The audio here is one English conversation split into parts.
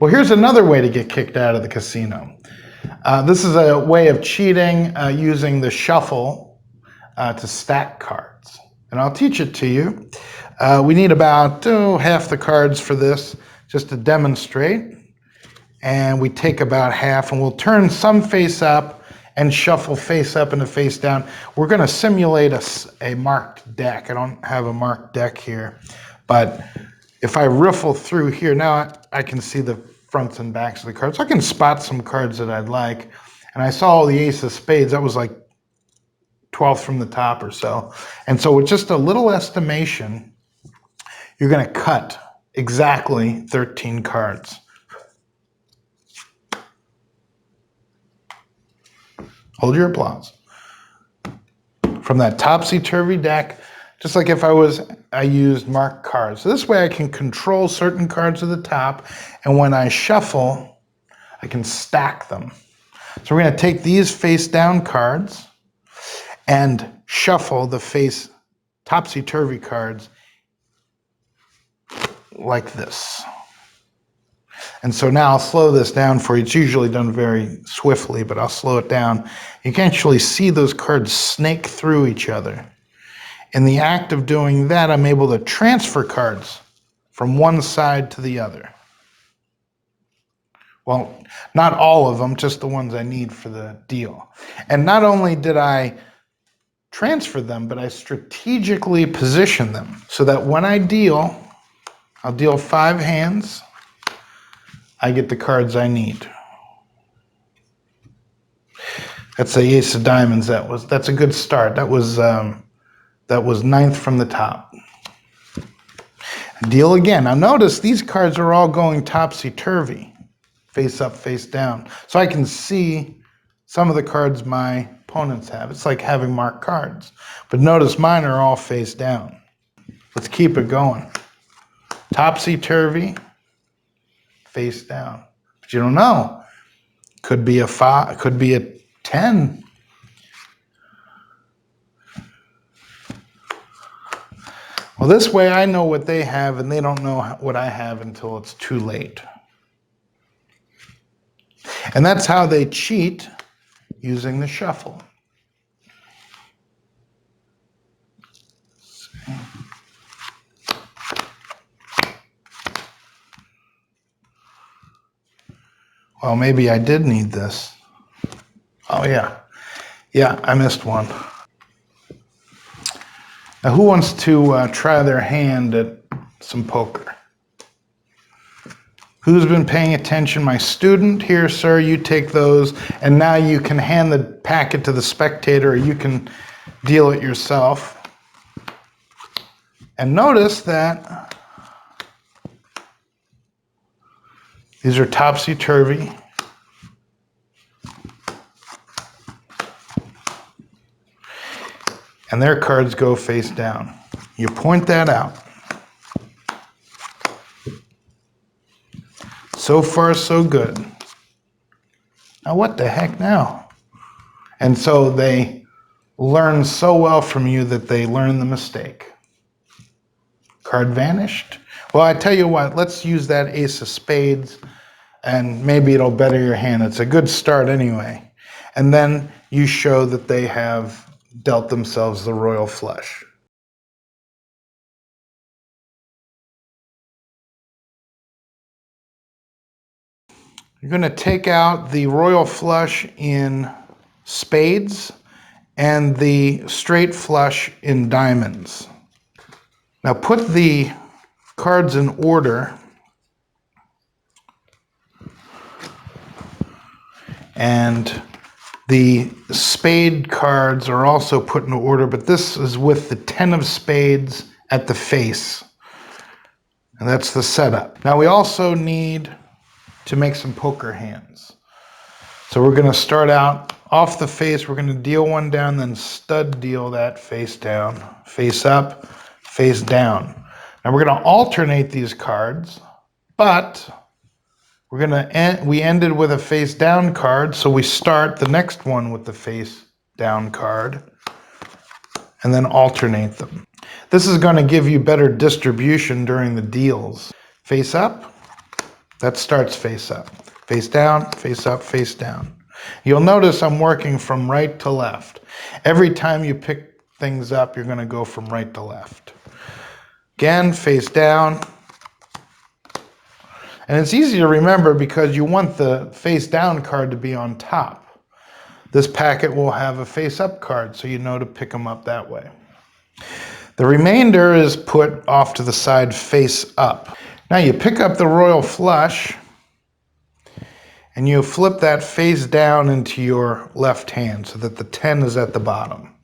Well, here's another way to get kicked out of the casino. This is a way of cheating using the shuffle to stack cards. And I'll teach it to you. We need about half the cards for this, just to demonstrate. And we take about half, and we'll turn some face up and shuffle face up and face down. We're going to simulate a marked deck. I don't have a marked deck here, but if I riffle through here, now I can see the fronts and backs of the cards. So I can spot some cards that I'd like. And I saw the ace of spades. That was like 12th from the top or so. And so with just a little estimation, you're going to cut exactly 13 cards. Hold your applause. From that topsy-turvy deck, just like if I used marked cards. So this way I can control certain cards at the top, and when I shuffle, I can stack them. So we're going to take these face-down cards and shuffle the face topsy-turvy cards like this. And so now I'll slow this down for you. It's usually done very swiftly, but I'll slow it down. You can actually see those cards snake through each other. In the act of doing that, I'm able to transfer cards from one side to the other. Well, not all of them, just the ones I need for the deal. And not only did I transfer them, but I strategically position them so that when I deal, I'll deal 5 hands. I get the cards I need. That's the ace of diamonds. That's a good start. That was 9th from the top. Deal again. Now notice these cards are all going topsy-turvy, face up, face down. So I can see some of the cards my opponents have. It's like having marked cards. But notice mine are all face down. Let's keep it going. Topsy-turvy, face down. But you don't know. Could be a 5, could be a 10. Well, this way I know what they have and they don't know what I have until it's too late. And that's how they cheat using the shuffle. Well, maybe I did need this. Oh, yeah. Yeah, I missed one. Now, who wants to try their hand at some poker? Who's been paying attention? My student here, sir, you take those, and now you can hand the packet to the spectator, or you can deal it yourself. And notice that these are topsy-turvy. And their cards go face down. You point that out. So far, so good. Now, what the heck now? And so they learn so well from you that they learn the mistake. Card vanished. Well, I tell you what, let's use that ace of spades, and maybe it'll better your hand. It's a good start anyway. And then you show that they have dealt themselves the royal flush. You're going to take out the royal flush in spades and the straight flush in diamonds. Now put the cards in order, and the spade cards are also put in order, but this is with the 10 of spades at the face. And that's the setup. Now we also need to make some poker hands. So we're going to start out off the face. We're going to deal one down, then stud deal that face down, face up, face down. Now we're going to alternate these cards, but we ended with a face down card, so we start the next one with the face down card and then alternate them. This is going to give you better distribution during the deals. Face up, That starts face up. Face down, face up, face down. You'll notice I'm working from right to left. Every time you pick things up, you're going to go from right to left. Again, face down. And it's easy to remember because you want the face down card to be on top. This packet will have a face up card, so you know to pick them up that way. The remainder is put off to the side face up. Now you pick up the royal flush and you flip that face down into your left hand so that the 10 is at the bottom.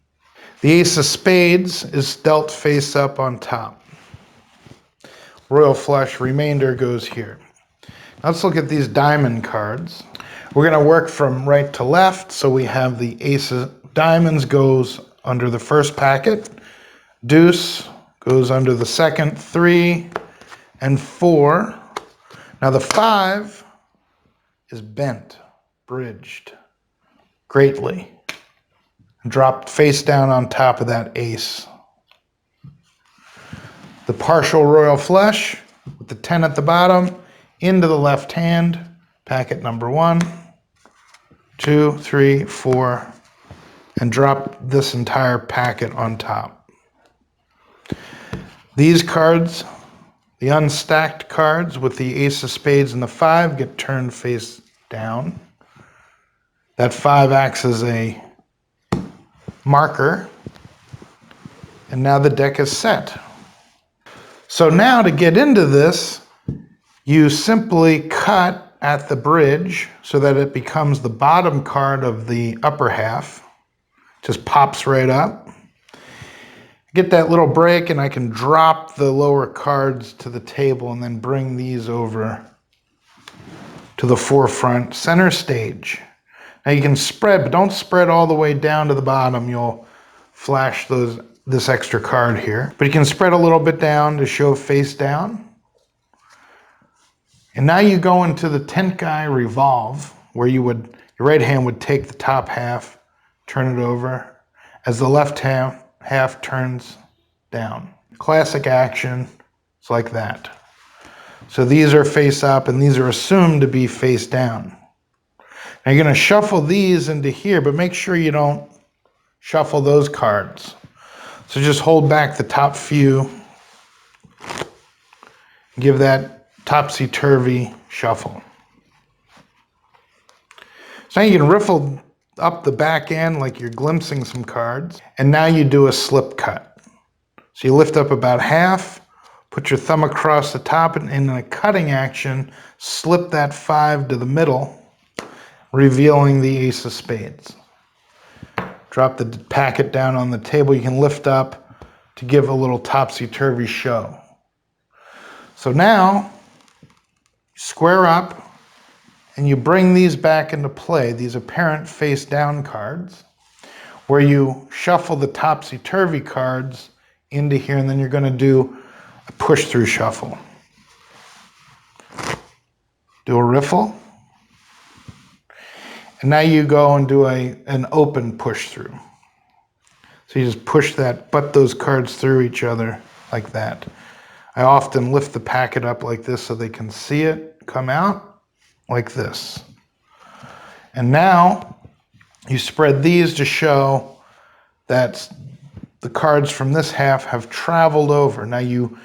The ace of spades is dealt face up on top. Royal flush remainder goes here. Now let's look at these diamond cards. We're going to work from right to left, so we have the ace of diamonds goes under the first packet, deuce goes under the second, 3 and 4. Now the 5 is bent, bridged greatly, dropped face down on top of that ace. The partial royal flush with the 10 at the bottom into the left hand, packet number 1, 2, 3, 4, and drop this entire packet on top. These cards, the unstacked cards with the ace of spades and the 5, get turned face down. That 5 acts as a marker, and now the deck is set. So now to get into this, you simply cut at the bridge so that it becomes the bottom card of the upper half. Just pops right up. Get that little break and I can drop the lower cards to the table and then bring these over to the forefront center stage. Now you can spread, but don't spread all the way down to the bottom. You'll flash this extra card here. But you can spread a little bit down to show face down. And now you go into the Tenkai revolve, where your right hand would take the top half, turn it over, as the left half turns down. Classic action, it's like that. So these are face up and these are assumed to be face down. Now you're going to shuffle these into here, but make sure you don't shuffle those cards. So just hold back the top few. Give that topsy-turvy shuffle. So now you can riffle up the back end like you're glimpsing some cards. And now you do a slip cut. So you lift up about half, put your thumb across the top, and in a cutting action, slip that 5 to the middle, revealing the ace of spades. Drop the packet down on the table. You can lift up to give a little topsy-turvy show. So now, square up, and you bring these back into play, these apparent face-down cards, where you shuffle the topsy-turvy cards into here, and then you're going to do a push-through shuffle. Do a riffle. And now you go and do an open push-through. So you just push that, butt those cards through each other like that. I often lift the packet up like this so they can see it come out like this. And now you spread these to show that the cards from this half have traveled over. Now you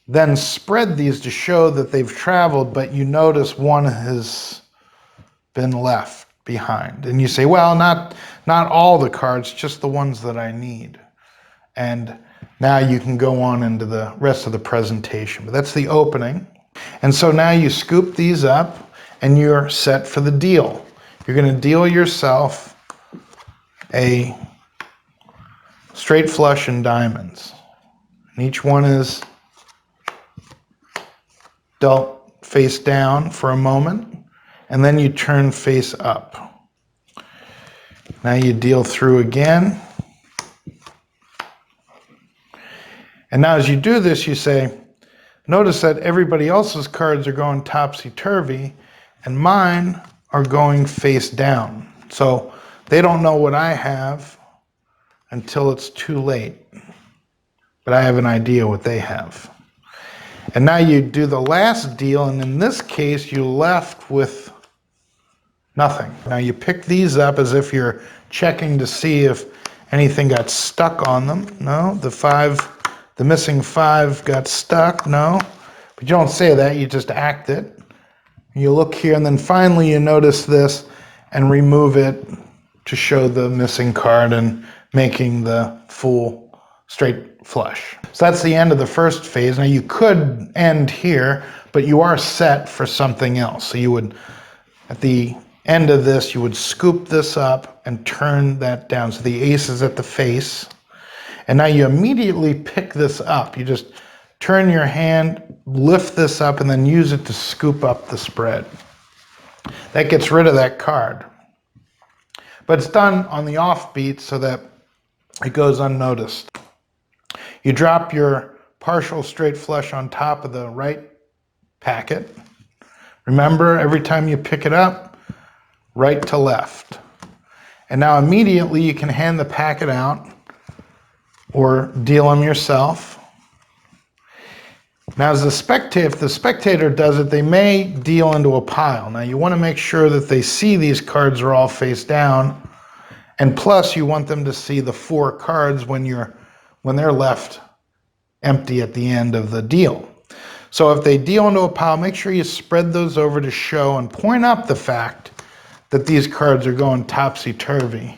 then spread these to show that they've traveled, but you notice one has been left behind. And you say, well, not all the cards, just the ones that I need. And now you can go on into the rest of the presentation. But that's the opening. And so now you scoop these up and you're set for the deal. You're going to deal yourself a straight flush and diamonds. And each one is dealt face down for a moment. And then you turn face up. Now you deal through again. And now as you do this, you say, notice that everybody else's cards are going topsy-turvy and mine are going face down. So they don't know what I have until it's too late. But I have an idea what they have. And now you do the last deal, and in this case, you're left with nothing. Now you pick these up as if you're checking to see if anything got stuck on them. No, the missing 5 got stuck. No, but you don't say that, you just act it. You look here, and then finally you notice this and remove it to show the missing card and making the full straight flush. So that's the end of the first phase. Now you could end here, but you are set for something else. So you would, at the end of this, you would scoop this up and turn that down. So the ace is at the face. And now you immediately pick this up. You just turn your hand, lift this up, and then use it to scoop up the spread. That gets rid of that card. But it's done on the offbeat so that it goes unnoticed. You drop your partial straight flush on top of the right packet. Remember, every time you pick it up, right to left. And now immediately you can hand the packet out or deal them yourself. Now, if the spectator does it, they may deal into a pile. Now, you want to make sure that they see these cards are all face down, and plus you want them to see the 4 cards when they're left empty at the end of the deal. So if they deal into a pile, make sure you spread those over to show and point up the fact that these cards are going topsy-turvy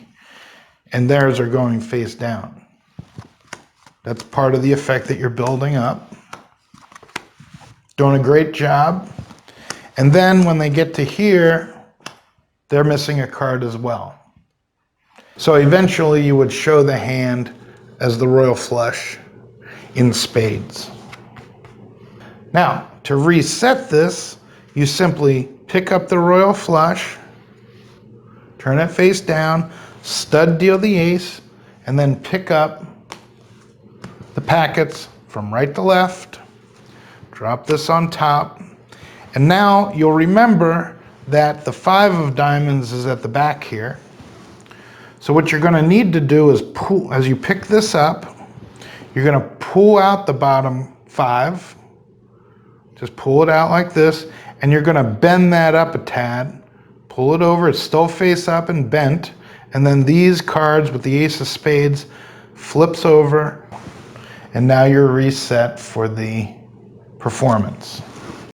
and theirs are going face down. That's part of the effect that you're building up. Doing a great job. And then when they get to here, they're missing a card as well. So eventually you would show the hand as the royal flush in spades. Now, to reset this, you simply pick up the royal flush, turn it face down, stud deal the ace, and then pick up the packets from right to left, drop this on top, and now you'll remember that the 5 of diamonds is at the back here. So what you're going to need to do is pull, as you pick this up, you're going to pull out the bottom 5, just pull it out like this, and you're going to bend that up a tad, pull it over, it's still face up and bent, and then these cards with the ace of spades flips over, and now you're reset for the performance.